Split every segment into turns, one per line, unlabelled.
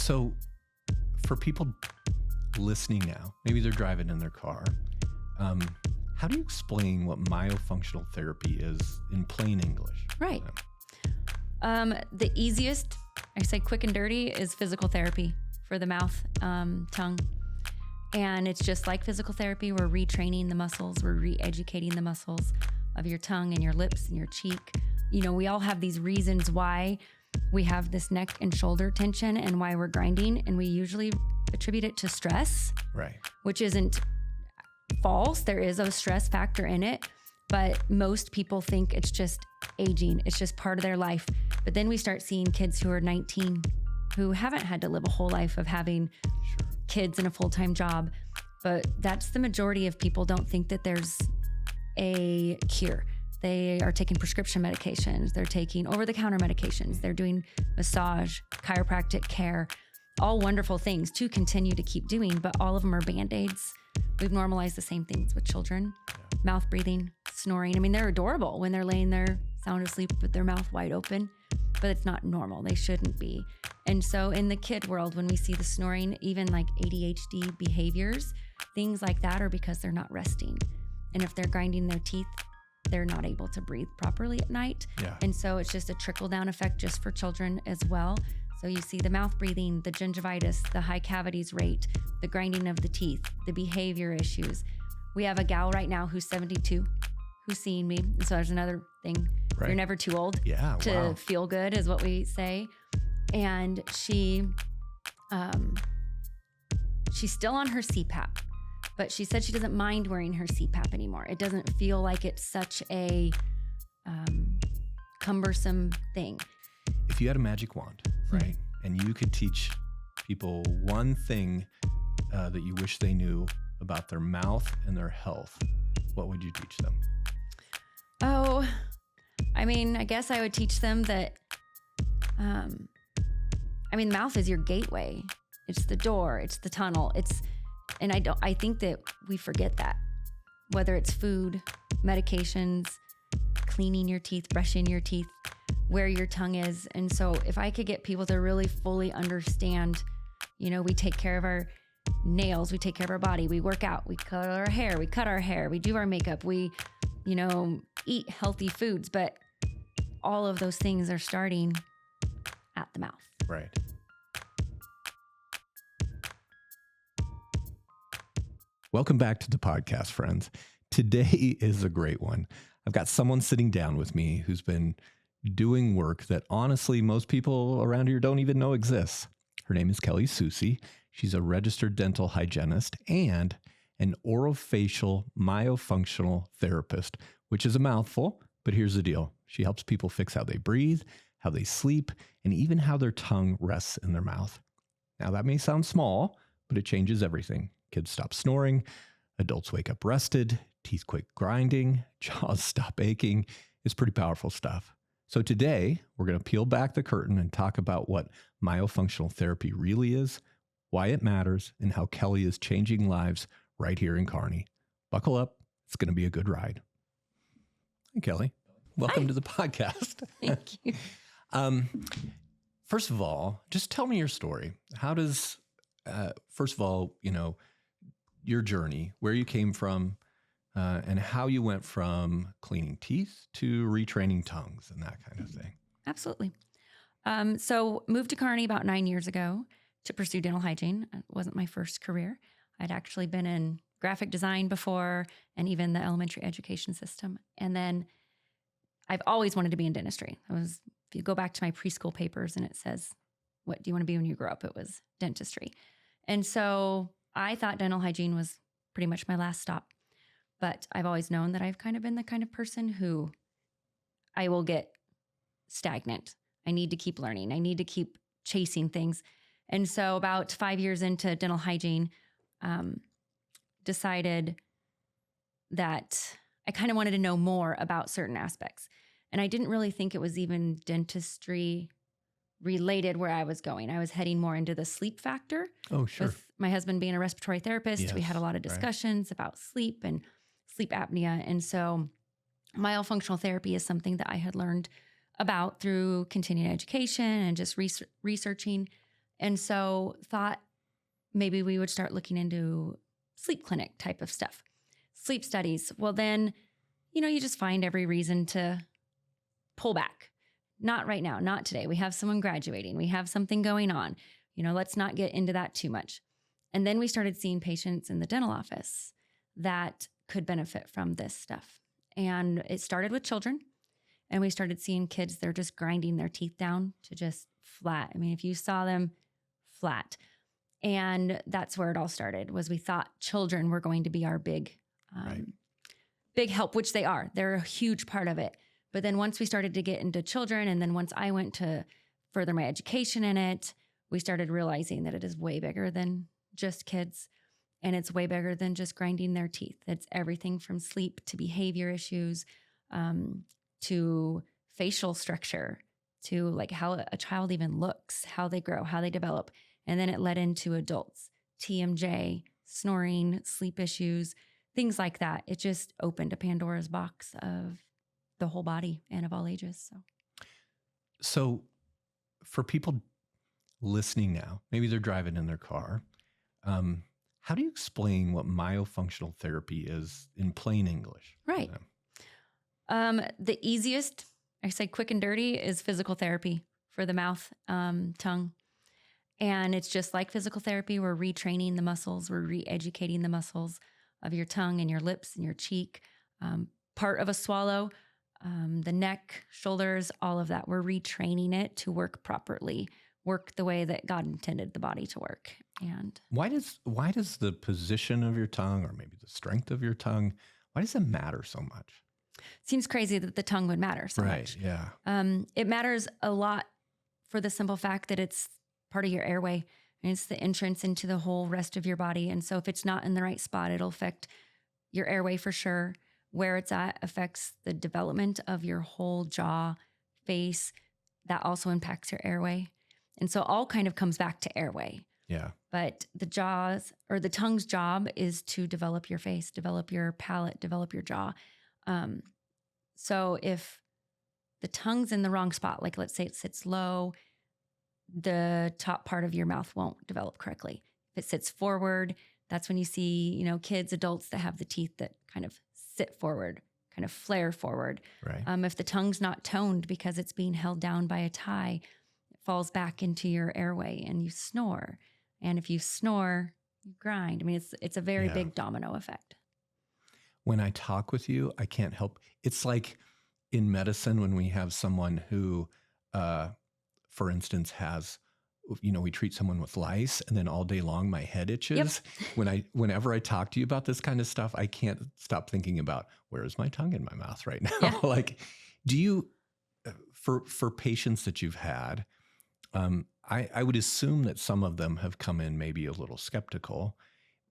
So for people listening now, maybe they're driving in their car. How do you explain what myofunctional therapy is in plain English?
Right. The easiest, I say quick and dirty, is physical therapy for the mouth, tongue. And it's just like physical therapy. We're retraining the muscles. We're re-educating the muscles of your tongue and your lips and your cheek. You know, we all have these reasons why we have this neck and shoulder tension and why we're grinding. And we usually attribute it to stress,
Right.
which isn't false. There is a stress factor in it, but most people think it's just aging. It's just part of their life. But then we start seeing kids who are 19 who haven't had to live a whole life of having kids and a full-time job. But that's the majority of people don't think that there's a cure. They are taking prescription medications. They're taking over-the-counter medications. They're doing massage, chiropractic care, all wonderful things to continue to keep doing, but all of them are Band-Aids. We've normalized the same things with children. Mouth breathing, snoring. I mean, they're adorable when they're laying there sound asleep with their mouth wide open, but it's not normal. They shouldn't be. And so in the kid world, when we see the snoring, even like ADHD behaviors, things like that are because they're not resting. And if they're grinding their teeth, they're not able to breathe properly at night.
Yeah.
And so it's just a trickle-down effect just for children as well. So you see the mouth breathing, the gingivitis, the high cavities rate, the grinding of the teeth, the behavior issues. We have a gal right now who's 72 who's seeing me. And so there's another thing.
Right.
You're never too old to feel good is what we say. And she's still on her CPAP, but she said she doesn't mind wearing her CPAP anymore. It doesn't feel like it's such a cumbersome thing.
If you had a magic wand, right, and you could teach people one thing that you wish they knew about their mouth and their health, what would you teach them?
Oh, I mean, I guess I would teach them that, the mouth is your gateway. It's the door, it's the tunnel. I think that we forget that, whether it's food, medications, cleaning your teeth, brushing your teeth, where your tongue is. And so if I could get people to really fully understand, you know, we take care of our nails, we take care of our body, we work out, we cut our hair, we do our makeup, we, eat healthy foods, but all of those things are starting at the mouth.
Right. Welcome back to the podcast, friends. Today is a great one. I've got someone sitting down with me who's been doing work that honestly most people around here don't even know exists. Her name is Kelli Soucie. She's a registered dental hygienist and an orofacial myofunctional therapist, which is a mouthful, but here's the deal. She helps people fix how they breathe, how they sleep, and even how their tongue rests in their mouth. Now that may sound small, but it changes everything. Kids stop snoring, adults wake up rested, teeth quit grinding, jaws stop aching. It's pretty powerful stuff. So today, we're going to peel back the curtain and talk about what myofunctional therapy really is, why it matters, and how Kelli is changing lives right here in Kearney. Buckle up. It's going to be a good ride. Hi, Kelli. Welcome to the podcast.
Thank you.
First of all, just tell me your story. How does, first of all, your journey, where you came from, and how you went from cleaning teeth to retraining tongues and that kind of thing.
Absolutely. So moved to Kearney about 9 years ago to pursue dental hygiene. It wasn't my first career. I'd actually been in graphic design before and even the elementary education system. And then I've always wanted to be in dentistry. If you go back to my preschool papers and it says, what do you want to be when you grow up? It was dentistry. And so I thought dental hygiene was pretty much my last stop. But I've always known that I've kind of been the kind of person who I will get stagnant. I need to keep learning. I need to keep chasing things. And so about 5 years into dental hygiene, decided that I kind of wanted to know more about certain aspects. And I didn't really think it was even dentistry related where I was going. I was heading more into the sleep factor.
Oh, sure.
With my husband being a respiratory therapist,
Yes,
we had a lot of discussions about sleep and sleep apnea. And so myofunctional therapy is something that I had learned about through continuing education and just researching. And so thought maybe we would start looking into sleep clinic type of stuff, sleep studies. Well, then, you just find every reason to pull back. Not right now, not today. We have someone graduating. We have something going on. Let's not get into that too much. And then we started seeing patients in the dental office that could benefit from this stuff. And it started with children. And we started seeing kids, they're just grinding their teeth down to just flat. I mean, if you saw them flat. And that's where it all started, was we thought children were going to be our big help, which they are. They're a huge part of it. But then once we started to get into children, and then once I went to further my education in it, we started realizing that it is way bigger than just kids. And it's way bigger than just grinding their teeth. It's everything from sleep to behavior issues, to facial structure, to like how a child even looks, how they grow, how they develop. And then it led into adults, TMJ, snoring, sleep issues, things like that. It just opened a Pandora's box of the whole body and of all ages.
So for people listening now, maybe they're driving in their car. How do you explain what myofunctional therapy is in plain English?
Right. The easiest, I say quick and dirty, is physical therapy for the mouth, tongue. And it's just like physical therapy. We're retraining the muscles. We're re-educating the muscles of your tongue and your lips and your cheek. Part of a swallow, the neck, shoulders, all of that. We're retraining it to work properly, work the way that God intended the body to work. And
why does the position of your tongue, or maybe the strength of your tongue, why does it matter so much?
Seems crazy that the tongue would matter so much.
Yeah.
It matters a lot for the simple fact that it's part of your airway, and it's the entrance into the whole rest of your body. And so if it's not in the right spot, it'll affect your airway for sure. Where it's at affects the development of your whole jaw, face. That also impacts your airway. And so all kind of comes back to airway.
Yeah.
But the tongue's job is to develop your face, develop your palate, develop your jaw. So if the tongue's in the wrong spot, like let's say it sits low, the top part of your mouth won't develop correctly. If it sits forward, that's when you see, kids, adults that have the teeth that kind of sit forward, kind of flare forward.
Right.
If the tongue's not toned because it's being held down by a tie, it falls back into your airway and you snore. And if you snore, you grind. I mean, it's a very big domino effect.
When I talk with you, I can't help. It's like in medicine when we have someone who, for instance, has, we treat someone with lice, and then all day long my head itches. Yep. Whenever I talk to you about this kind of stuff, I can't stop thinking about, where is my tongue in my mouth right now? Yeah. Like, do you, for patients that you've had, I would assume that some of them have come in maybe a little skeptical.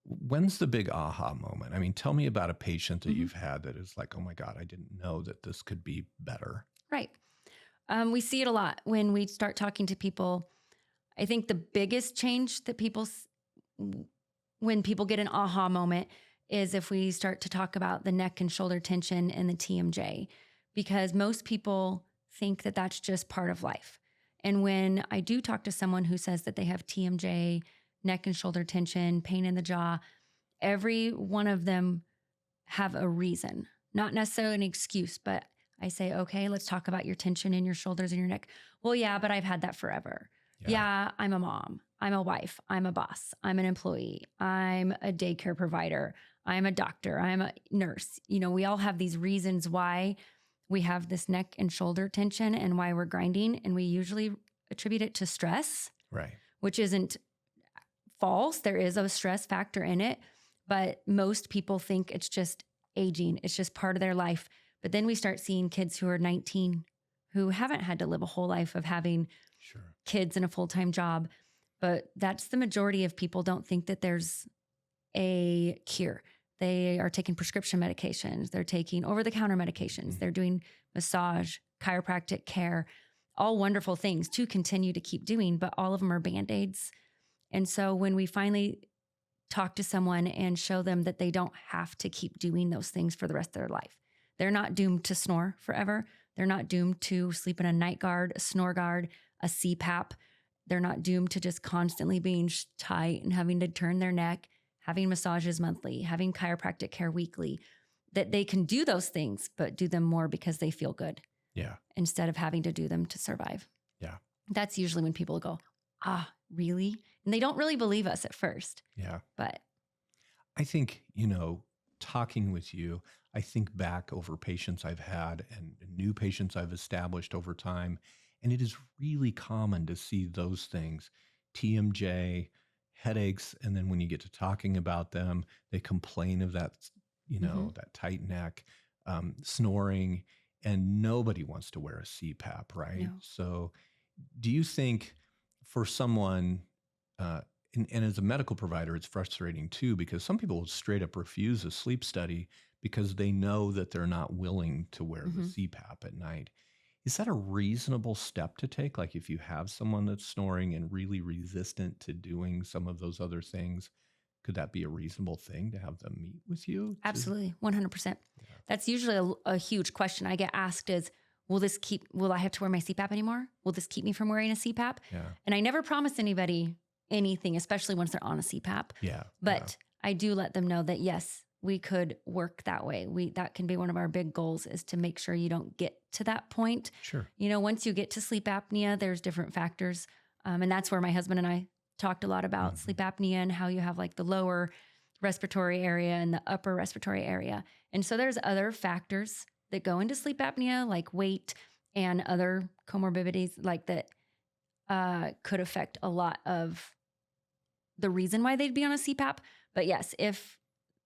When's the big aha moment? I mean, tell me about a patient that you've had that is like, oh my God, I didn't know that this could be better.
Right. We see it a lot when we start talking to people. I think the biggest change that when people get an aha moment is if we start to talk about the neck and shoulder tension and the TMJ, because most people think that that's just part of life. And when I do talk to someone who says that they have TMJ, neck and shoulder tension, pain in the jaw, every one of them have a reason, not necessarily an excuse, but I say, okay, let's talk about your tension in your shoulders and your neck. Well, yeah, but I've had that forever. Yeah, I'm a mom. I'm a wife. I'm a boss. I'm an employee. I'm a daycare provider. I'm a doctor. I'm a nurse. We all have these reasons why we have this neck and shoulder tension and why we're grinding. And we usually attribute it to stress,
right?
Which isn't false. There is a stress factor in it, but most people think it's just aging. It's just part of their life. But then we start seeing kids who are 19 who haven't had to live a whole life of having kids and a full-time job. But that's the majority of people don't think that there's a cure. They are taking prescription medications. They're taking over-the-counter medications. They're doing massage, chiropractic care, all wonderful things to continue to keep doing, but all of them are Band-Aids. And so when we finally talk to someone and show them that they don't have to keep doing those things for the rest of their life, they're not doomed to snore forever. They're not doomed to sleep in a night guard, a snore guard, a CPAP. they're not doomed to just constantly being tight and having to turn their neck, having massages monthly, having chiropractic care weekly, that they can do those things, but do them more because they feel good.
Yeah.
Instead of having to do them to survive.
Yeah.
That's usually when people go, really? And they don't really believe us at first.
Yeah.
But
I think, talking with you, I think back over patients I've had and new patients I've established over time. And it is really common to see those things, TMJ, headaches. And then when you get to talking about them, they complain of that, that tight neck, snoring, and nobody wants to wear a CPAP, right?
No.
So do you think for someone, and as a medical provider, it's frustrating too, because some people will straight up refuse a sleep study because they know that they're not willing to wear the CPAP at night. Is that a reasonable step to take? Like if you have someone that's snoring and really resistant to doing some of those other things, could that be a reasonable thing to have them meet with you?
Absolutely, 100%. That's usually a huge question I get asked is, will I have to wear my CPAP anymore? Will this keep me from wearing a CPAP?
Yeah.
And I never promise anybody anything, especially once they're on a CPAP.
Yeah.
But I do let them know that, yes, we could work that way. That can be one of our big goals, is to make sure you don't get to that point.
Sure.
Once you get to sleep apnea, there's different factors. And that's where my husband and I talked a lot about sleep apnea and how you have like the lower respiratory area and the upper respiratory area. And so there's other factors that go into sleep apnea, like weight and other comorbidities like that could affect a lot of the reason why they'd be on a CPAP. But yes, if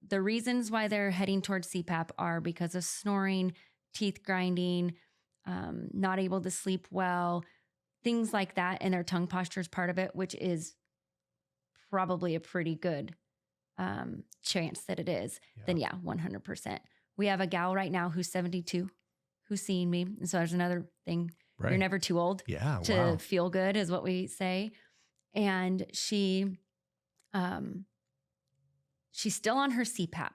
the reasons why they're heading towards CPAP are because of snoring, teeth grinding, not able to sleep well, things like that, and their tongue posture is part of it, which is probably a pretty good chance that it is, then 100%. We have a gal right now who's 72 who's seeing me. And so there's another thing. Right. You're never too old to feel good, is what we say. And she's still on her CPAP,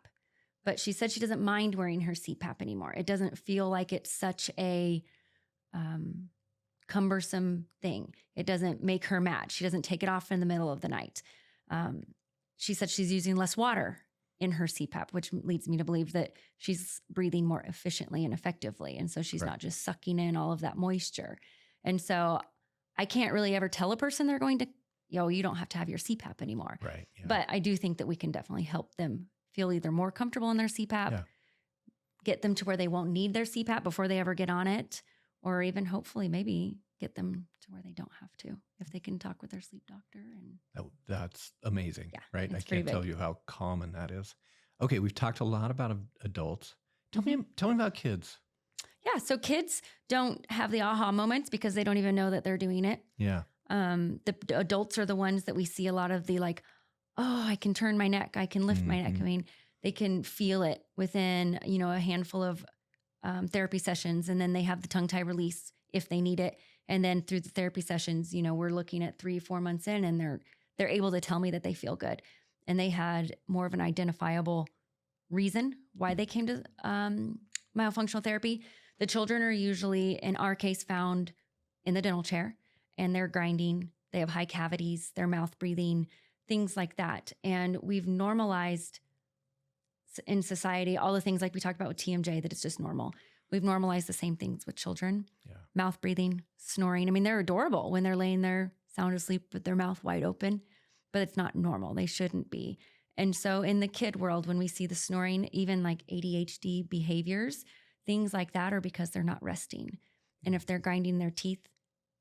but she said she doesn't mind wearing her CPAP anymore. It doesn't feel like it's such a cumbersome thing. It doesn't make her mad. She doesn't take it off in the middle of the night. She said she's using less water in her CPAP, which leads me to believe that she's breathing more efficiently and effectively. And so she's not just sucking in all of that moisture. And so I can't really ever tell a person they're going to, you don't have to have your CPAP anymore.
Right. Yeah.
But I do think that we can definitely help them feel either more comfortable in their CPAP, get them to where they won't need their CPAP before they ever get on it, or even hopefully maybe get them to where they don't have to, if they can talk with their sleep doctor. And
that's amazing, right? I
It's
can't
pretty
tell
big.
you how common that is. Okay, we've talked a lot about adults. Tell me about kids.
Yeah, so kids don't have the aha moments because they don't even know that they're doing it.
Yeah.
The adults are the ones that we see a lot of the like, I can turn my neck, I can lift my neck. I mean, they can feel it within, a handful of therapy sessions, and then they have the tongue tie release if they need it. And then through the therapy sessions, we're looking at 3-4 months in, and they're able to tell me that they feel good. And they had more of an identifiable reason why they came to myofunctional therapy. The children are usually, in our case, found in the dental chair, and they're grinding. They have high cavities, they're mouth breathing, things like that. And we've normalized in society all the things like we talked about with TMJ, that it's just normal. We've normalized the same things with children. Yeah. Mouth breathing, snoring. I mean, they're adorable when they're laying there sound asleep with their mouth wide open, but it's not normal. They shouldn't be. And so in the kid world, when we see the snoring, even like ADHD behaviors, things like that are because they're not resting. And if they're grinding their teeth,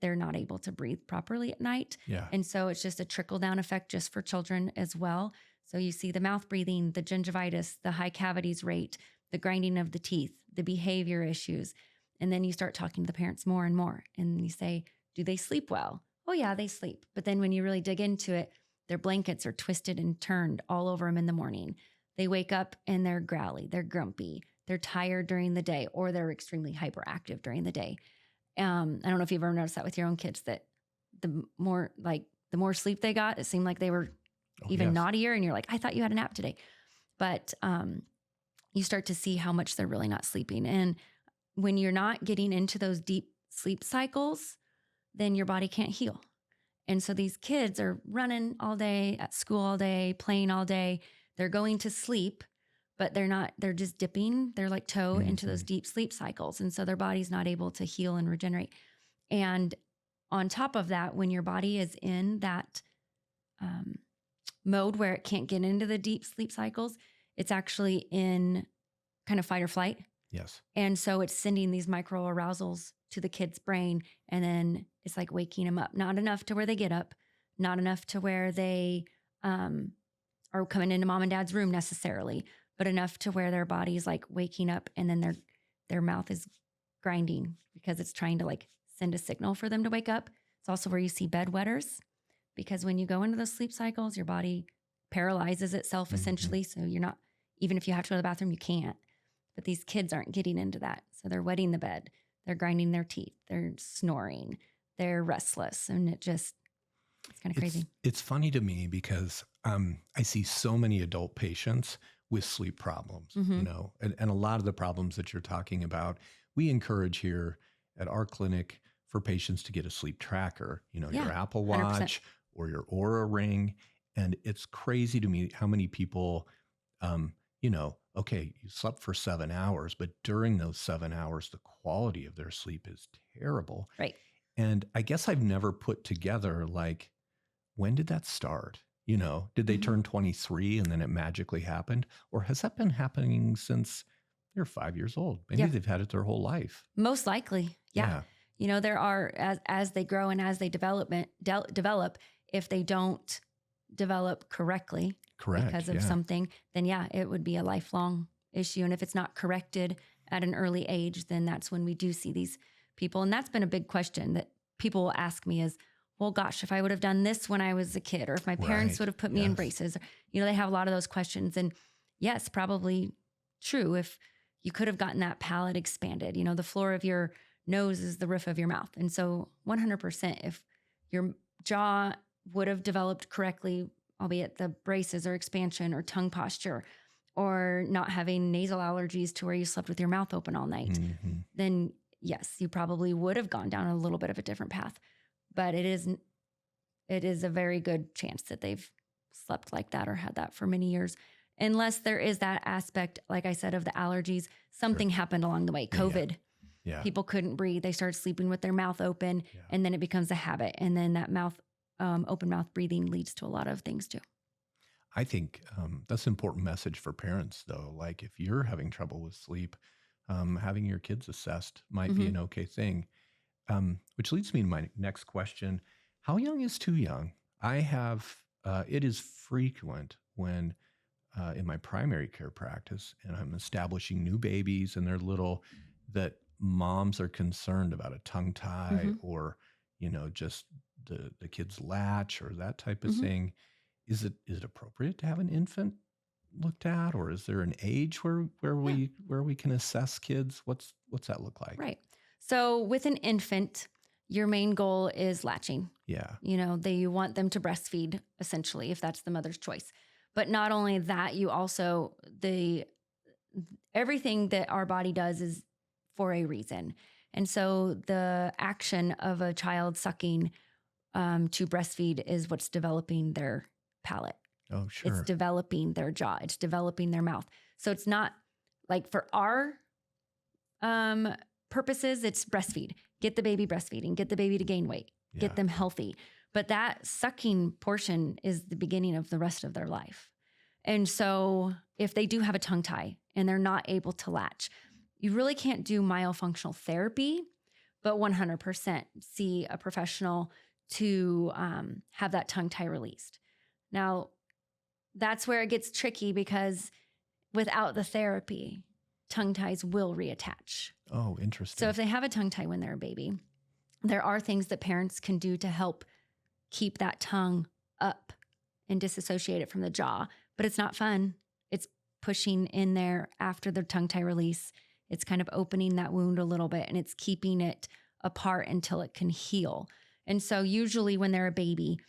they're not able to breathe properly at night. Yeah. And so it's just a trickle down effect just for children as well. So you see the mouth breathing, the gingivitis, the high cavities rate, the grinding of the teeth, the behavior issues. And then you start talking to the parents more and more. And you say, do they sleep well? Oh yeah, they sleep. But then when you really dig into it, their blankets are twisted and turned all over them in the morning. They wake up and they're growly, they're grumpy, they're tired during the day, or they're extremely hyperactive during the day. I don't know if you've ever noticed that with your own kids, that the more sleep they got, it seemed like they were naughtier, and you're like, I thought you had a nap today. But you start to see how much they're really not sleeping. And when you're not getting into those deep sleep cycles, then your body can't heal. And so these kids are running all day, at school all day, playing all day. They're going to sleep, but they're just dipping their like toe into those deep sleep cycles. And so their body's not able to heal and regenerate. And on top of that, when your body is in that mode where it can't get into the deep sleep cycles, it's actually in kind of fight or flight.
Yes.
And so it's sending these micro arousals to the kid's brain. And then it's like waking them up. Not enough to where they get up, not enough to where they are coming into mom and dad's room necessarily, but enough to where their body's like waking up, and then their mouth is grinding because it's trying to like send a signal for them to wake up. It's also where you see bedwetters, because when you go into those sleep cycles, your body paralyzes itself essentially. So you're not, even if you have to go to the bathroom, you can't. But these kids aren't getting into that. So they're wetting the bed. They're grinding their teeth. They're snoring. They're restless. And it's kind of crazy.
It's funny to me because I see so many adult patients with sleep problems, you know, and a lot of the problems that you're talking about, we encourage here at our clinic for patients to get a sleep tracker, you know, your Apple Watch
100%.
or your Oura Ring. And it's crazy to me how many people, you know, okay, you slept for 7 hours, but during those 7 hours, the quality of their sleep is terrible.
Right.
And I guess I've never put together, like, when did that start? You know, did they turn 23 and then it magically happened? Or has that been happening since they're 5 years old? Maybe they've had it their whole life.
Most likely. Yeah. You know, there are, as they grow and as they develop, if they don't develop correctly because of something, then it would be a lifelong issue. And if it's not corrected at an early age, then that's when we do see these people. And that's been a big question that people will ask me is, well, gosh, if I would have done this when I was a kid, or if my parents would have put me in braces, you know, they have a lot of those questions. And yes, probably true. If you could have gotten that palate expanded, you know, the floor of your nose is the roof of your mouth. And so 100%, if your jaw would have developed correctly, albeit the braces or expansion or tongue posture, or not having nasal allergies to where you slept with your mouth open all night, then yes, you probably would have gone down a little bit of a different path. But it is a very good chance that they've slept like that or had that for many years. Unless there is that aspect, like I said, of the allergies, something happened along the way. COVID. Yeah. People couldn't breathe. They started sleeping with their mouth open, and then it becomes a habit. And then that open mouth breathing leads to a lot of things too.
I think that's an important message for parents, though. Like if you're having trouble with sleep, having your kids assessed might be an okay thing. Which leads me to my next question. How young is too young? I have, it is frequent when in my primary care practice, and I'm establishing new babies and they're little, that moms are concerned about a tongue tie or, you know, just the kid's latch or that type of thing. Is it appropriate to have an infant looked at, or is there an age where we can assess kids? What's that look like?
Right. So with an infant, your main goal is latching.
Yeah.
You know, you want them to breastfeed essentially, if that's the mother's choice. But not only that, you also, everything that our body does is for a reason. And so the action of a child sucking to breastfeed is what's developing their palate.
Oh, sure.
It's developing their jaw. It's developing their mouth. So it's not like for our purposes, it's breastfeed. Get the baby breastfeeding. Get the baby to gain weight. Get them healthy. But that sucking portion is the beginning of the rest of their life. And so if they do have a tongue tie and they're not able to latch, you really can't do myofunctional therapy, but 100% see a professional to have that tongue tie released. Now, that's where it gets tricky because without the therapy, tongue ties will reattach.
Oh, interesting.
So if they have a tongue tie when they're a baby, there are things that parents can do to help keep that tongue up and disassociate it from the jaw. But it's not fun. It's pushing in there after the tongue tie release. It's kind of opening that wound a little bit and it's keeping it apart until it can heal. And so usually when they're a baby,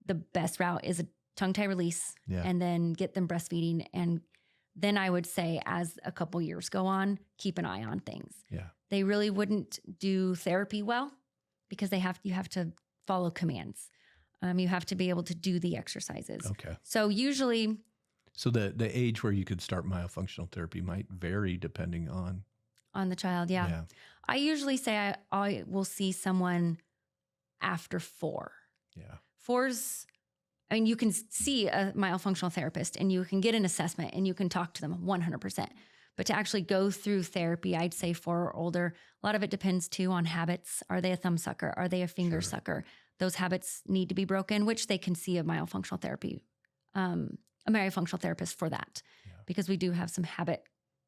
the best route is a tongue tie release and then get them breastfeeding. And then I would say as a couple years go on, keep an eye on things. Yeah. They really wouldn't do therapy well because you have to follow commands. You have to be able to do the exercises.
Okay.
So usually
So the age where you could start myofunctional therapy might vary depending on
the child, yeah. I usually say I will see someone after 4.
Yeah.
4's, I mean, you can see a myofunctional therapist and you can get an assessment and you can talk to them 100%. But to actually go through therapy, I'd say 4 or older. A lot of it depends too on habits. Are they a thumb sucker? Are they a finger sucker? Those habits need to be broken, which they can see a myofunctional therapy, a myofunctional therapist for that, because we do have some habit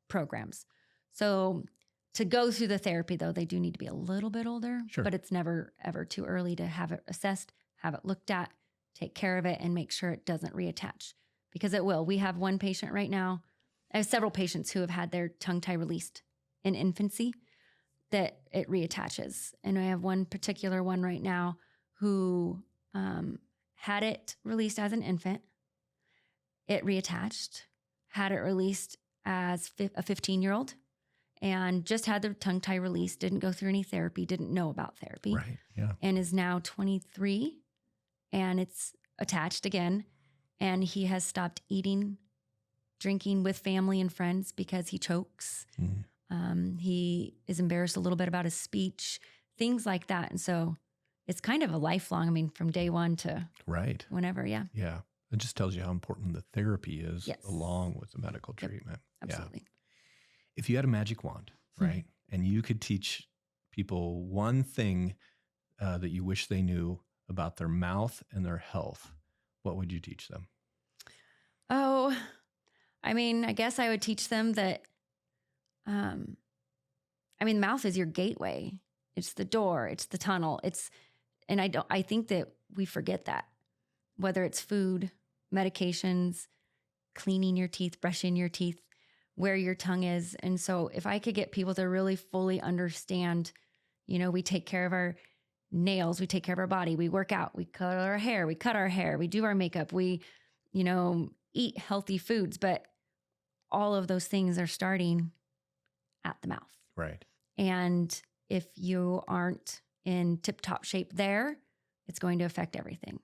programs. So to go through the therapy, though, they do need to be a little bit older, but it's never, ever too early to have it assessed, have it looked at, take care of it, and make sure it doesn't reattach, because it will. We have one patient right now. I have several patients who have had their tongue tie released in infancy that it reattaches. And I have one particular one right now who had it released as an infant. It reattached, had it released as a 15-year-old, and just had the tongue tie released, didn't go through any therapy, didn't know about therapy.
Right, yeah.
And is now 23, and it's attached again. And he has stopped eating, drinking with family and friends because he chokes. He is embarrassed a little bit about his speech, things like that. And so it's kind of a lifelong, I mean, from day one to whenever. Yeah.
Yeah. It just tells you how important the therapy is along with the medical treatment.
Absolutely.
Yeah. If you had a magic wand, right, and you could teach people one thing that you wish they knew about their mouth and their health, what would you teach them?
Oh, I mean, I guess I would teach them that, the mouth is your gateway. It's the door, it's the tunnel. I think that we forget that, whether it's food, medications, cleaning your teeth, brushing your teeth, where your tongue is. And so if I could get people to really fully understand, we take care of our nails, we take care of our body, we work out, we cut our hair, we do our makeup, we, eat healthy foods, but all of those things are starting at the mouth.
Right.
And if you aren't in tip-top shape there, it's going to affect everything.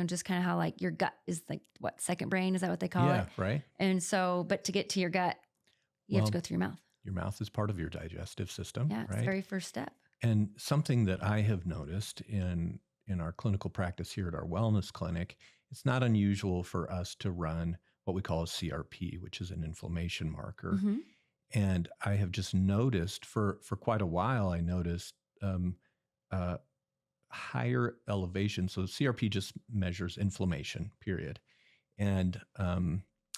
Just kind of how like your gut is like what, second brain? Is that what they call it?
Yeah, right.
And so, but to get to your gut, you have to go through your mouth.
Your mouth is part of your digestive system.
Yeah, it's the very first step.
And something that I have noticed in our clinical practice here at our wellness clinic, it's not unusual for us to run what we call a CRP, which is an inflammation marker. And I have just noticed for quite a while, I noticed higher elevation. So CRP just measures inflammation, period. And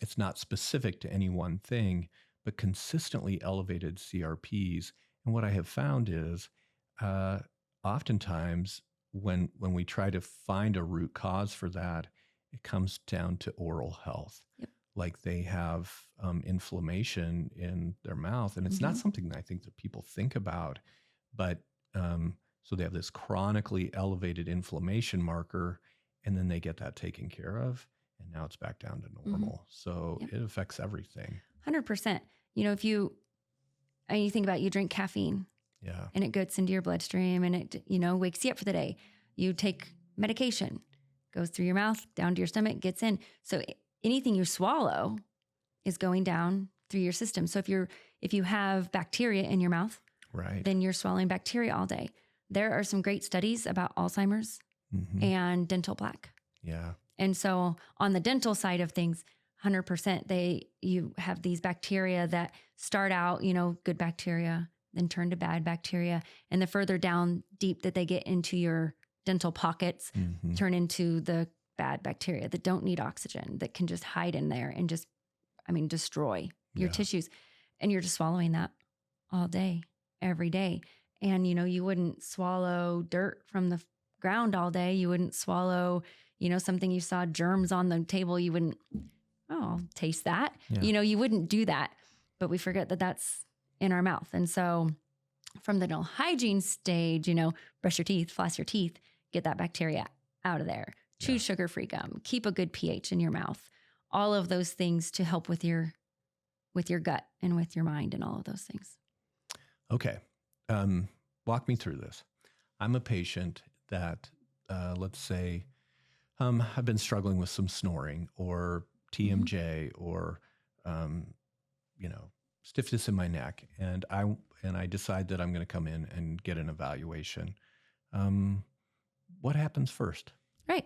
it's not specific to any one thing, but consistently elevated CRPs. And what I have found is oftentimes when we try to find a root cause for that, it comes down to oral health. Like they have inflammation in their mouth. And it's not something that I think that people think about, but so they have this chronically elevated inflammation marker, and then they get that taken care of, and now it's back down to normal. So it affects everything.
100%. If you think about, you drink caffeine, and it gets into your bloodstream, and it wakes you up for the day. You take medication, goes through your mouth, down to your stomach, gets in. So anything you swallow is going down through your system. So if you have bacteria in your mouth, then you're swallowing bacteria all day. There are some great studies about Alzheimer's and dental plaque.
Yeah.
And so on the dental side of things, 100%, you have these bacteria that start out, good bacteria, then turn to bad bacteria. And the further down deep that they get into your dental pockets, turn into the bad bacteria that don't need oxygen, that can just hide in there and just, destroy your tissues. And you're just swallowing that all day, every day. And, you wouldn't swallow dirt from the ground all day. You wouldn't swallow, something you saw germs on the table. You wouldn't, I'll taste that.
Yeah.
You wouldn't do that. But we forget that that's in our mouth. And so from the dental hygiene stage, brush your teeth, floss your teeth, get that bacteria out of there. Chew sugar-free gum, keep a good pH in your mouth. All of those things to help with your gut and with your mind and all of those things.
Okay. Walk me through this. I'm a patient that, let's say, I've been struggling with some snoring or TMJ or, stiffness in my neck. And I decide that I'm going to come in and get an evaluation. What happens first?
Right.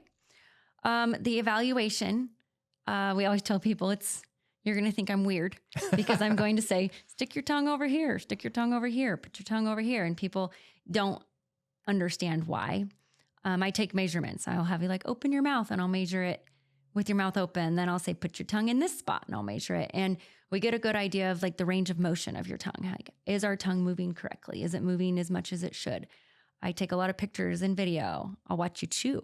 The evaluation, we always tell people you're going to think I'm weird because I'm going to say, stick your tongue over here, stick your tongue over here, put your tongue over here. And people don't understand why. I take measurements. I'll have you open your mouth and I'll measure it with your mouth open. Then I'll say, put your tongue in this spot and I'll measure it. And we get a good idea of the range of motion of your tongue. Is our tongue moving correctly? Is it moving as much as it should? I take a lot of pictures and video. I'll watch you chew.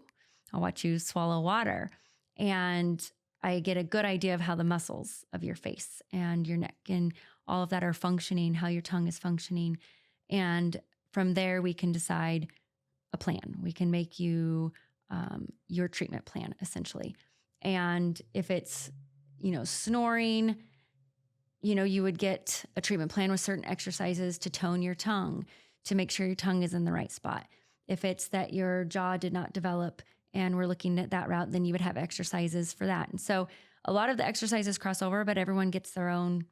I'll watch you swallow water. And I get a good idea of how the muscles of your face and your neck and all of that are functioning, how your tongue is functioning. And from there, we can decide a plan. We can make you your treatment plan, essentially. And if it's, snoring, you would get a treatment plan with certain exercises to tone your tongue, to make sure your tongue is in the right spot. If it's that your jaw did not develop and we're looking at that route, then you would have exercises for that. And so a lot of the exercises cross over, but everyone gets their own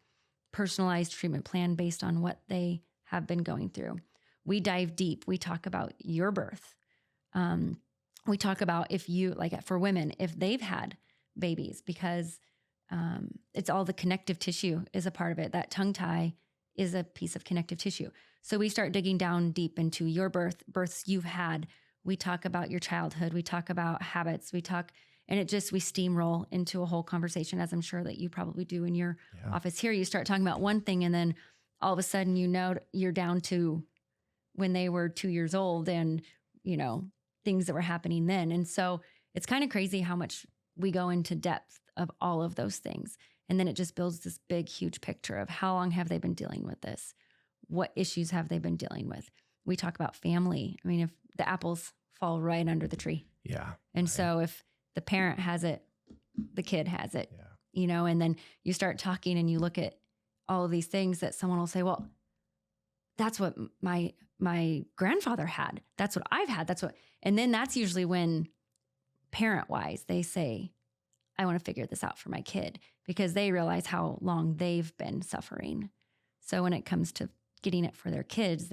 personalized treatment plan based on what they have been going through. We dive deep. We talk about your birth. We talk about if you, for women, if they've had babies, because it's all the connective tissue is a part of it. That tongue tie is a piece of connective tissue. So we start digging down deep into your births you've had. We talk about your childhood. We talk about habits. We steamroll into a whole conversation, as I'm sure that you probably do in your office here. You start talking about one thing and then all of a sudden, you're down to when they were 2 years old and, things that were happening then. And so it's kind of crazy how much we go into depth of all of those things. And then it just builds this big, huge picture of how long have they been dealing with this? What issues have they been dealing with? We talk about family. I mean, if the apples fall right under the tree.
Yeah.
And so if the parent has it, the kid has it, and then you start talking and you look at all of these things that someone will say, well, that's what my grandfather had. That's what I've had. And then that's usually when parent wise, they say, I want to figure this out for my kid because they realize how long they've been suffering. So when it comes to getting it for their kids,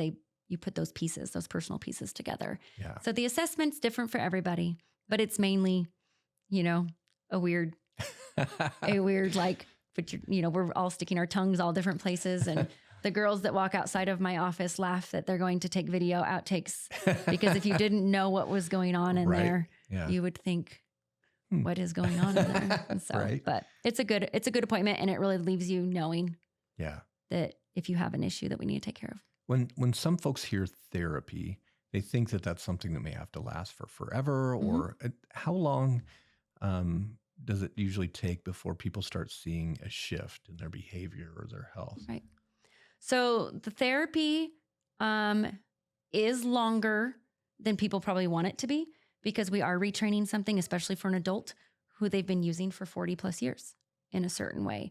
you put those personal pieces together.
Yeah.
So the assessment's different for everybody, but it's mainly, a weird we're all sticking our tongues all different places. And the girls that walk outside of my office laugh that they're going to take video outtakes because if you didn't know what was going on in there, you would think, what is going on in there? And so, but it's a good appointment, and it really leaves you knowing that if you have an issue that we need to take care of.
When some folks hear therapy, they think that that's something that may have to last for forever, or how long does it usually take before people start seeing a shift in their behavior or their health?
Right. So the therapy is longer than people probably want it to be because we are retraining something, especially for an adult who they've been using for 40 plus years in a certain way.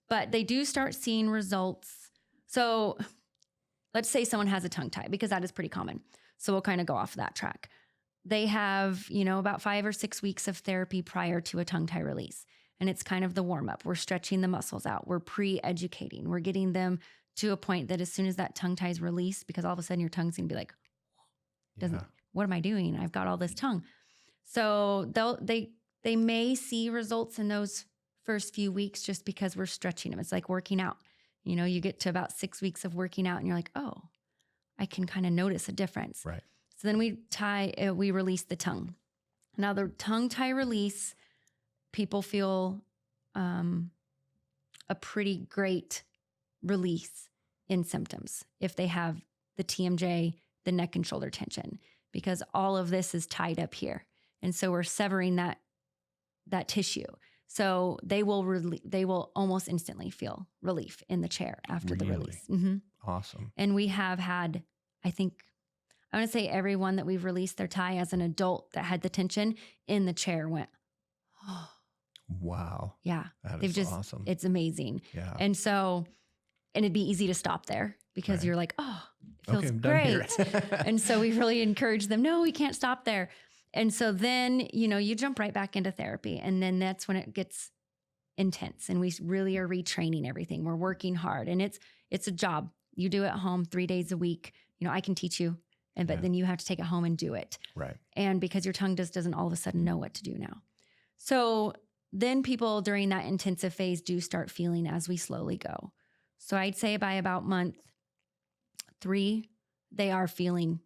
But they do start seeing results. So let's say someone has a tongue tie, because that is pretty common. So we'll kind of go off that track. They have, about 5 or 6 weeks of therapy prior to a tongue tie release. And it's kind of the warm up. We're stretching the muscles out. We're pre-educating. We're getting them to a point that as soon as that tongue tie is released, because all of a sudden your tongue's gonna be like, what am I doing? I've got all this tongue. So they may see results in those first few weeks just because we're stretching them. It's like working out. You get to about 6 weeks of working out and you're like, oh, I can kind of notice a difference.
Right.
So then we release the tongue. Now the tongue tie release, people feel a pretty great release in symptoms if they have the TMJ, the neck and shoulder tension, because all of this is tied up here. And so we're severing that tissue. So they will almost instantly feel relief in the chair after the release. Mm-hmm.
Awesome.
And we have had, I want to say everyone that we've released their tie as an adult that had the tension in the chair went, oh.
Wow.
Yeah.
That is awesome.
It's amazing.
Yeah.
And it'd be easy to stop there because you're like, oh, it feels
okay,
great. And so we really encourage them, no, we can't stop there. And so then, you jump right back into therapy. And then that's when it gets intense and we really are retraining everything. We're working hard and it's a job. You do it at home 3 days a week. I can teach you, but then you have to take it home and do it.
Right.
And because your tongue just doesn't all of a sudden know what to do now. So then people during that intensive phase do start feeling as we slowly go. So I'd say by about month 3, they are feeling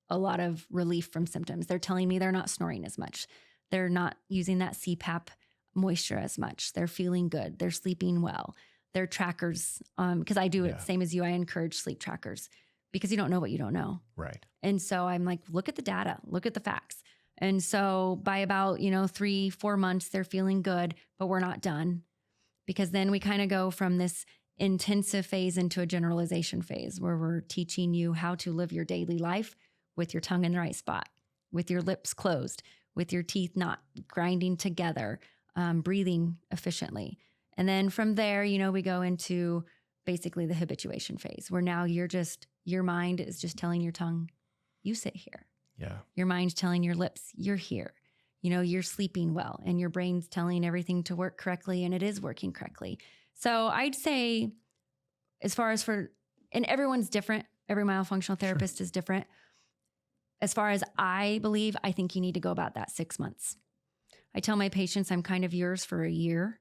a lot of relief from symptoms. They're telling me they're not snoring as much. They're not using that CPAP moisture as much. They're feeling good. They're sleeping well. Their trackers, because I do it same as you. I encourage sleep trackers because you don't know what you don't know.
Right.
And so I'm like, look at the data, look at the facts. And so by about, 3-4 months, they're feeling good, but we're not done because then we kind of go from this intensive phase into a generalization phase where we're teaching you how to live your daily life with your tongue in the right spot, with your lips closed, with your teeth not grinding together, breathing efficiently. And then from there, we go into basically the habituation phase where now your mind is just telling your tongue, you sit here.
Yeah.
Your mind's telling your lips, you're here. You're sleeping well and your brain's telling everything to work correctly and it is working correctly. So I'd say as far as and everyone's different. Every myofunctional therapist is different. As far as I believe, I think you need to go about that 6 months. I tell my patients I'm kind of yours for a year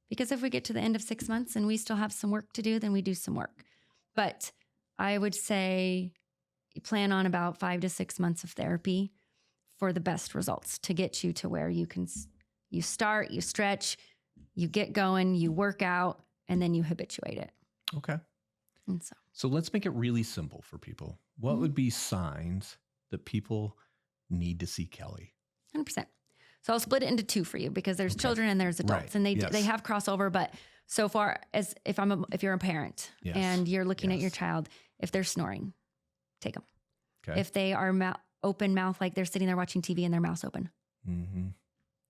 because if we get to the end of 6 months and we still have some work to do, then we do some work. But I would say plan on about 5 to 6 months of therapy for the best results to get you to where you start, you stretch, you get going, you work out, and then you habituate it.
Okay.
And
so let's make it really simple for people. What would be signs that people need to see Kelli?
100%. So I'll split it into 2 for you because there's children and there's adults, and they have crossover. But so far as if you're a parent and you're looking at your child, if they're snoring, take them.
Okay.
If they are open mouth, like they're sitting there watching TV and their mouth's open,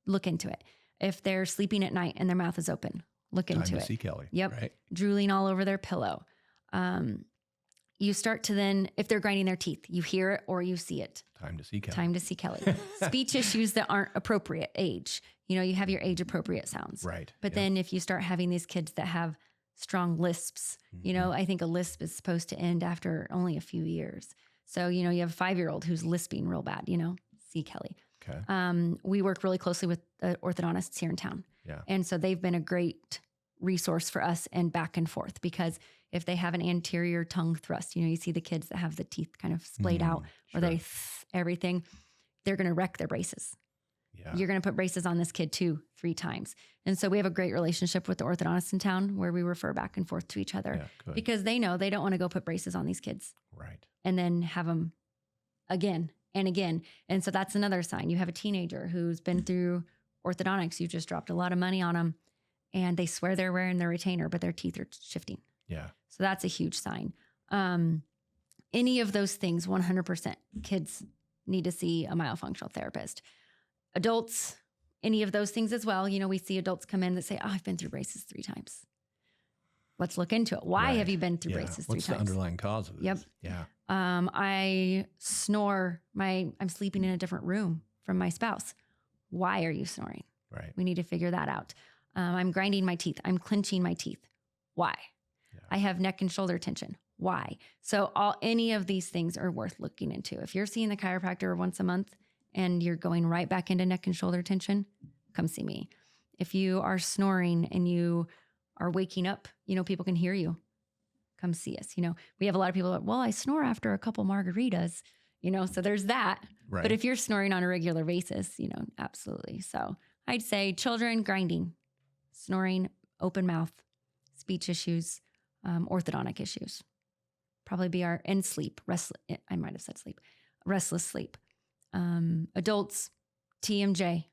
look into it. If they're sleeping at night and their mouth is open, look into it.
Time to see Kelli.
Yep.
Right.
Drooling all over their pillow. You start to then, if they're grinding their teeth, you hear it or you see it.
Time to see Kelli.
Time to see Kelli. Speech issues that aren't appropriate age. You have your age appropriate sounds.
Right.
But then if you start having these kids that have strong lisps, I think a lisp is supposed to end after only a few years. So, you have a 5-year-old who's lisping real bad, see Kelli.
Okay.
We work really closely with the orthodontists here in town.
Yeah.
And so they've been a great resource for us and back and forth because if they have an anterior tongue thrust, you see the kids that have the teeth kind of splayed out or they everything, they're going to wreck their braces.
Yeah.
You're going to put braces on this kid 2-3 times. And so we have a great relationship with the orthodontist in town where we refer back and forth to each other because they know they don't want to go put braces on these kids.
Right.
And then have them again and again. And so that's another sign. You have a teenager who's been through orthodontics. You just dropped a lot of money on them and they swear they're wearing their retainer, but their teeth are shifting.
Yeah.
So that's a huge sign. Any of those things, 100%, kids need to see a myofunctional therapist. Adults, any of those things as well. We see adults come in that say, I've been through braces 3 times. Let's look into it. Why have you been through braces 3 times?
What's the underlying cause of this?
Yep.
Yeah.
I snore. I'm sleeping in a different room from my spouse. Why are you snoring?
Right.
We need to figure that out. I'm grinding my teeth. I'm clenching my teeth. Why? Yeah. I have neck and shoulder tension. Why? So any of these things are worth looking into. If you're seeing the chiropractor once a month and you're going right back into neck and shoulder tension, come see me. If you are snoring and you are waking up, people can hear you. Come see us. We have a lot of people that, well, I snore after a couple margaritas, so there's that.
Right.
But if you're snoring on a regular basis, absolutely. So I'd say children, grinding, snoring, open mouth, speech issues, orthodontic issues. Probably be and sleep. I might have said sleep. Restless sleep. Adults, TMJ,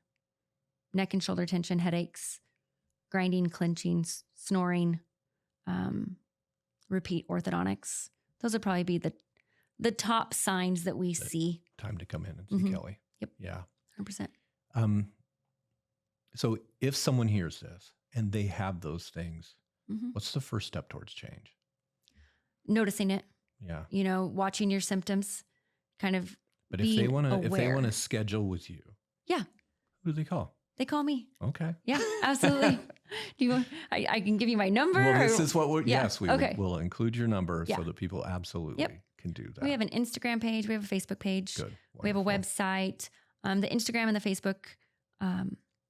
neck and shoulder tension, headaches, grinding, clenching, snoring, repeat orthodontics. Those would probably be the top signs that we see.
Time to come in and see Kelli.
Yep.
Yeah.
100%.
So if someone hears this and they have those things, what's the first step towards change?
Noticing it.
Yeah.
Watching your symptoms, kind of
But if they want to schedule with you,
yeah,
who do they call?
They call me.
Okay.
Yeah, absolutely. Do you want, I can give you my number.
Well, this is what yes, we
okay.
will include your number so that people absolutely can do that.
We have an Instagram page. We have a Facebook page.
Good. Wonderful.
We have a website. The Instagram and the Facebook,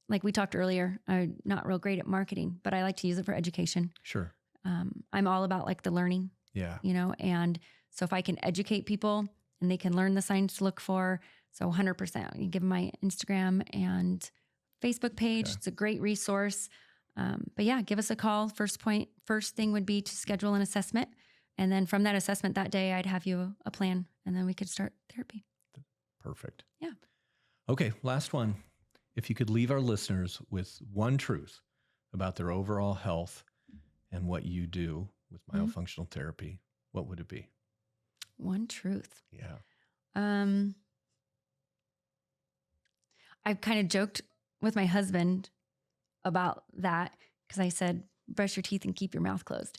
like we talked earlier, I'm not real great at marketing, but I like to use it for education.
Sure.
I'm all about like the learning.
Yeah.
You know, and so if I can educate people and they can learn the signs to look for, so 100%. You give them my Instagram and Facebook page. Okay. It's a great resource. But yeah, give us a call. First thing would be to schedule an assessment. And then from that assessment that day, I'd have you a plan and then we could start therapy.
Perfect.
Yeah.
Okay. Last one. If you could leave our listeners with one truth about their overall health and what you do with myofunctional therapy, what would it be?
One truth.
Yeah.
I've kind of joked with my husband about that because I said, brush your teeth and keep your mouth closed.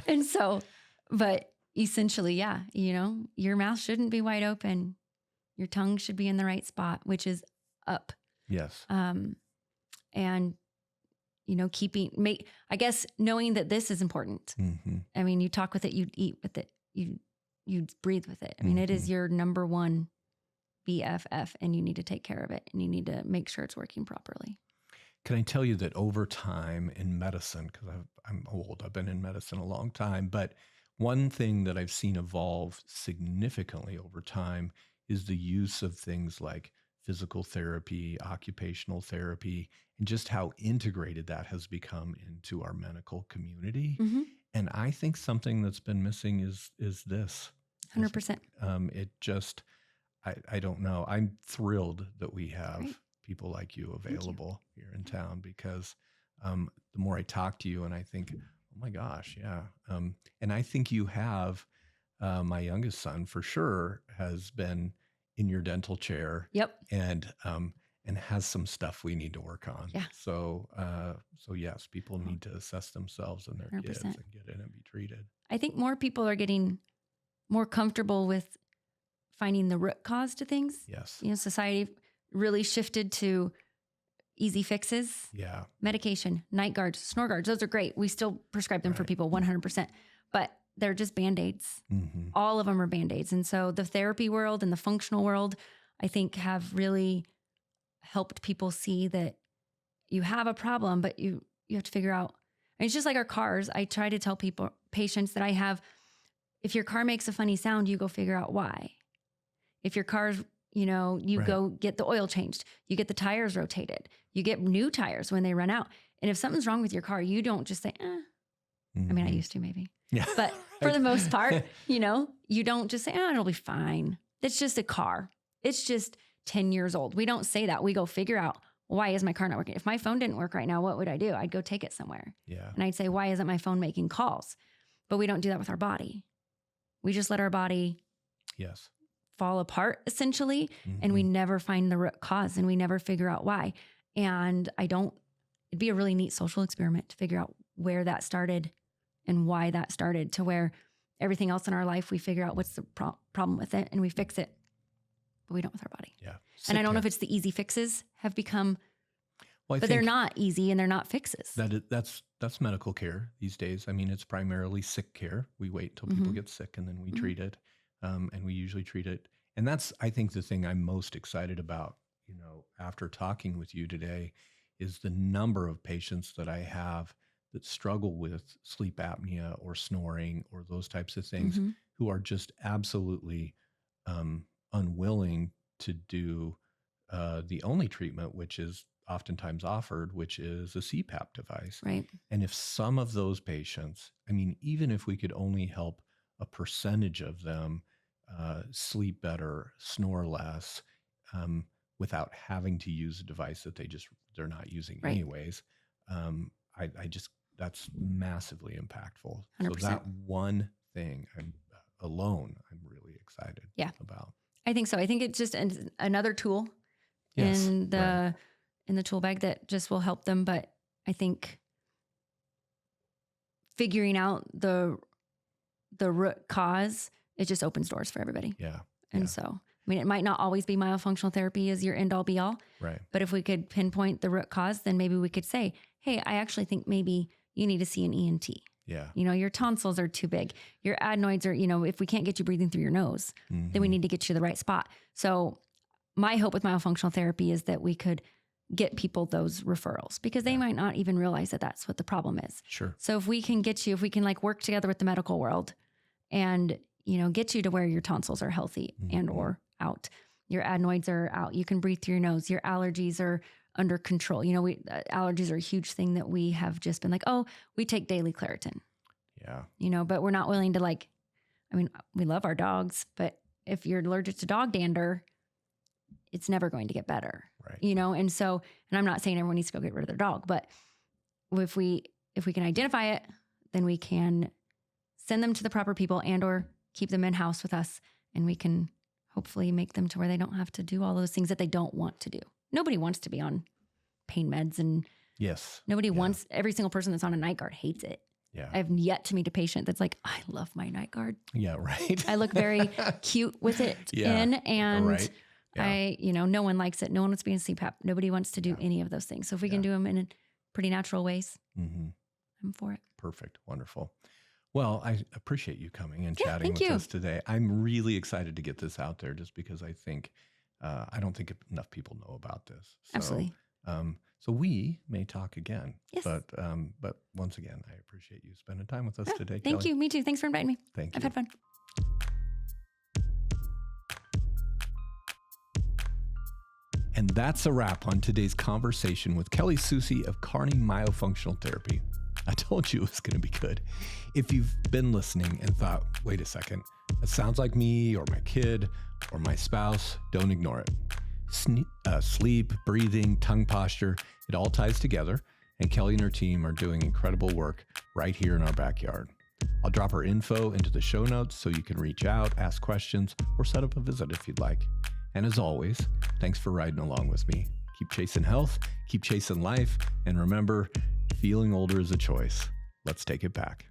And so, but essentially, yeah, you know, your mouth shouldn't be wide open. Your tongue should be in the right spot, which is up.
Yes.
And, you know, I guess knowing that this is important. Mm-hmm. I mean, you talk with it, you eat with it, you breathe with it. I mean, it is your number one BFF and you need to take care of it and you need to make sure it's working properly.
Can I tell you that over time in medicine, because I'm old, I've been in medicine a long time, but one thing that I've seen evolve significantly over time is the use of things like physical therapy, occupational therapy, and just how integrated that has become into our medical community. Mm-hmm. And I think something that's been missing is this.
100%.
It just, I don't know. I'm thrilled that we have people like you available here in town because the more I talk to you and I think, oh my gosh, yeah. And I think you have, my youngest son for sure has been in your dental chair.
Yep.
And has some stuff we need to work on.
Yeah.
So yes, people need to assess themselves and their 100%. Kids and get in and be treated.
I think more people are getting more comfortable with finding the root cause to things.
Yes.
You know, society really shifted to easy fixes.
Yeah.
Medication, night guards, snore guards. Those are great. We still prescribe them for people 100%, but they're just Band-Aids. Mm-hmm. All of them are Band-Aids. And so the therapy world and the functional world, I think have really helped people see that you have a problem, but you have to figure out. And it's just like our cars. I try to tell patients that I have, if your car makes a funny sound, you go figure out why. If your car's, you go get the oil changed, you get the tires rotated, you get new tires when they run out. And if something's wrong with your car, you don't just say, Mm-hmm. I mean, I used to maybe, but for the most part, you don't just say, it'll be fine. It's just a car. It's just 10 years old. We don't say that. We go figure out, why is my car not working? If my phone didn't work right now, what would I do? I'd go take it somewhere.
Yeah.
And I'd say, why isn't my phone making calls? But we don't do that with our body. We just let our body fall apart essentially. Mm-hmm. And we never find the root cause and we never figure out why. And it'd be a really neat social experiment to figure out where that started and why that started, to where everything else in our life, we figure out what's the problem with it and we fix it, but we don't with our body.
Yeah.
And I don't know if it's the easy fixes have become, but they're not easy and they're not fixes.
That's medical care these days. I mean, it's primarily sick care. We wait till people get sick and then we treat it. And we usually treat it. And that's, I think, the thing I'm most excited about, after talking with you today, is the number of patients that I have that struggle with sleep apnea or snoring or those types of things, who are just absolutely unwilling to do the only treatment, which is oftentimes offered, which is a CPAP device.
Right.
And if some of those patients, I mean, even if we could only help a percentage of them sleep better, snore less, without having to use a device that they're not using anyways, that's massively impactful.
100%.
So that one thing I'm really excited about.
I think so. I think it's just another tool in the tool bag that just will help them. But I think figuring out the root cause, it just opens doors for everybody.
Yeah.
And so I mean, it might not always be myofunctional therapy is your end all be all,
Right.
but if we could pinpoint the root cause, then maybe we could say, hey, I actually think maybe you need to see an ENT.
Yeah.
You know, your tonsils are too big. Your adenoids are, you know, if we can't get you breathing through your nose, then we need to get you to the right spot. So my hope with myofunctional therapy is that we could get people those referrals because they might not even realize that that's what the problem is.
Sure.
So if we can get you, if we can like work together with the medical world and, you know, get you to where your tonsils are healthy and or out, your adenoids are out, you can breathe through your nose, your allergies are under control. You know, allergies are a huge thing that we have just been like, oh, we take daily Claritin.
Yeah.
You know, but we're not willing to like, I mean, we love our dogs, but if you're allergic to dog dander, it's never going to get better.
Right.
You know, and so, and I'm not saying everyone needs to go get rid of their dog, but if we can identify it, then we can send them to the proper people and or keep them in-house with us, and we can hopefully make them to where they don't have to do all those things that they don't want to do. Nobody wants to be on pain meds, and
Yes.
nobody wants, every single person that's on a night guard hates it.
Yeah.
I've yet to meet a patient that's like, I love my night guard.
Yeah. Right.
I look very cute with it
Yeah.
in, and
Right. Yeah.
you know, no one likes it. No one wants to be in CPAP. Nobody wants to do any of those things. So if we can do them in pretty natural ways, I'm for it.
Perfect. Wonderful. Well, I appreciate you coming and chatting
thank
with
you.
us today. I'm really excited to get this out there just because I think, I don't think enough people know about this. So,
Absolutely.
So we may talk again.
Yes.
But once again, I appreciate you spending time with us today.
Thank
Kelli.
you. Me too. Thanks for inviting me.
Thank you.
I've had fun.
And that's a wrap on today's conversation with Kelli Soucie of Kearney Myofunctional Therapy. I told you it was going to be good. If you've been listening and thought, wait a second, that sounds like me or my kid or my spouse, don't ignore it. Sleep, breathing, tongue posture, it all ties together. And Kelli and her team are doing incredible work right here in our backyard. I'll drop her info into the show notes so you can reach out, ask questions, or set up a visit if you'd like. And as always, thanks for riding along with me. Keep chasing health, keep chasing life, and remember, feeling older is a choice. Let's take it back.